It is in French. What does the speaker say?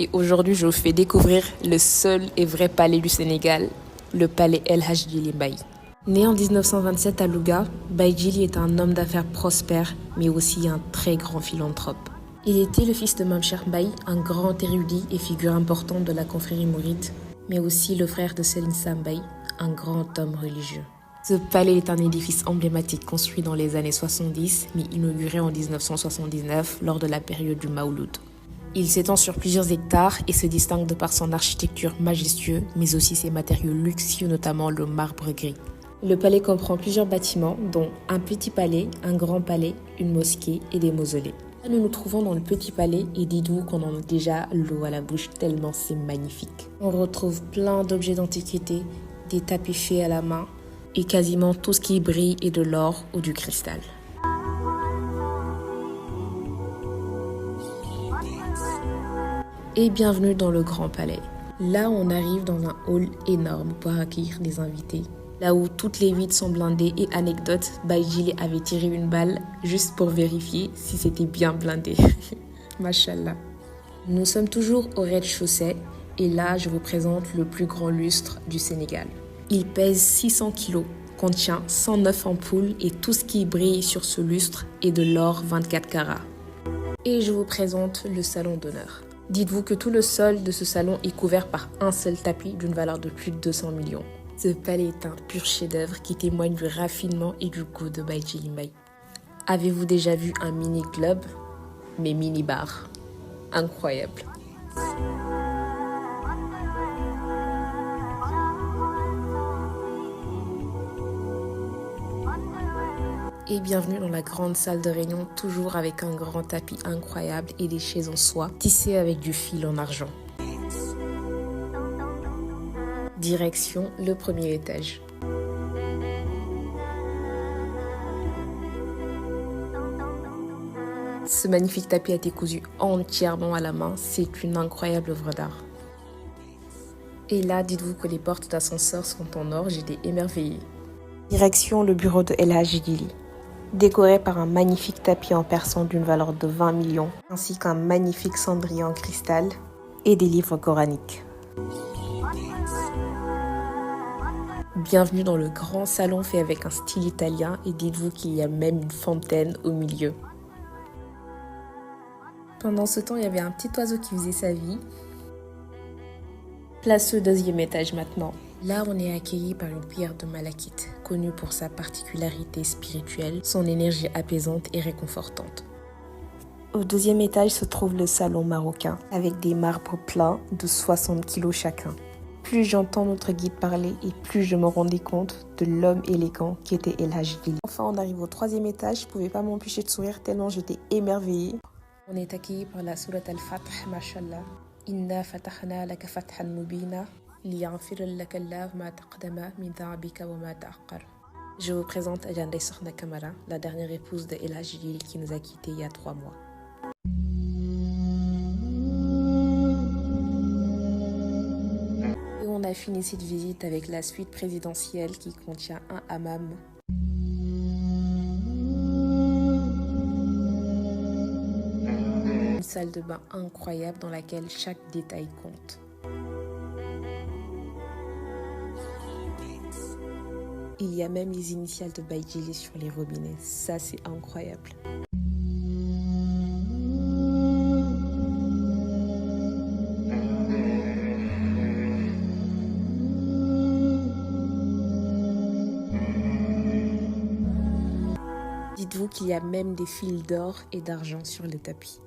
Et aujourd'hui, je vous fais découvrir le seul et vrai palais du Sénégal, le palais El Hadj Djily Mbaye. Né en 1927 à Louga, Baye Djily est un homme d'affaires prospère, mais aussi un très grand philanthrope. Il était le fils de Mame Cheikh Mbaye, un grand érudit et figure importante de la confrérie mouride, mais aussi le frère de Serigne Sam Mbaye, un grand homme religieux. Ce palais est un édifice emblématique construit dans les années 70, mais inauguré en 1979 lors de la période du Maouloud. Il s'étend sur plusieurs hectares et se distingue de par son architecture majestueuse, mais aussi ses matériaux luxueux, notamment le marbre gris. Le palais comprend plusieurs bâtiments, dont un petit palais, un grand palais, une mosquée et des mausolées. Là, nous nous trouvons dans le petit palais et dites-vous qu'on en a déjà l'eau à la bouche tellement c'est magnifique. On retrouve plein d'objets d'antiquité, des tapis faits à la main et quasiment tout ce qui brille est de l'or ou du cristal. Et bienvenue dans le Grand Palais. Là, on arrive dans un hall énorme pour accueillir des invités. Là où toutes les vitres sont blindées et anecdote, Baye Djily avait tiré une balle juste pour vérifier si c'était bien blindé. Mashallah. Nous sommes toujours au rez-de-chaussée et là, je vous présente le plus grand lustre du Sénégal. Il pèse 600 kg, contient 109 ampoules et tout ce qui brille sur ce lustre est de l'or 24 carats. Et je vous présente le salon d'honneur. Dites-vous que tout le sol de ce salon est couvert par un seul tapis d'une valeur de plus de 200 millions. Ce palais est un pur chef-d'œuvre qui témoigne du raffinement et du goût de Baye Djily Mbaye. Avez-vous déjà vu un mini-club, mais mini-bar? Incroyable. Et bienvenue dans la grande salle de réunion, toujours avec un grand tapis incroyable et des chaises en soie, tissées avec du fil en argent. Direction le premier étage. Ce magnifique tapis a été cousu entièrement à la main, c'est une incroyable œuvre d'art. Et là, dites-vous que les portes d'ascenseur sont en or, j'étais émerveillée. Direction le bureau de El Hadj Djily. Décoré par un magnifique tapis en persan d'une valeur de 20 millions, ainsi qu'un magnifique cendrier en cristal et des livres coraniques. Bienvenue dans le grand salon fait avec un style italien et dites-vous qu'il y a même une fontaine au milieu. Pendant ce temps, il y avait un petit oiseau qui faisait sa vie. Place au deuxième étage maintenant. Là, on est accueilli par une pierre de malachite, connue pour sa particularité spirituelle, son énergie apaisante et réconfortante. Au deuxième étage se trouve le salon marocain, avec des marbres plats de 60 kg chacun. Plus j'entends notre guide parler et plus je me rendais compte de l'homme élégant qui était El Hadj Djily. Enfin, on arrive au troisième étage, je ne pouvais pas m'empêcher de sourire tellement j'étais émerveillée. On est accueilli par la sourate al-Fath, mashallah. Inna fatahna laka fathan mubina. Je vous présente Adja Ndeye Sokhna Camara, la dernière épouse de El Hadj Djily qui nous a quittés il y a 3 mois. Et on a fini cette visite avec la suite présidentielle qui contient un hammam. Une salle de bain incroyable dans laquelle chaque détail compte. Il y a même les initiales de Baye Djily sur les robinets. Ça, c'est incroyable. Dites-vous qu'il y a même des fils d'or et d'argent sur le tapis.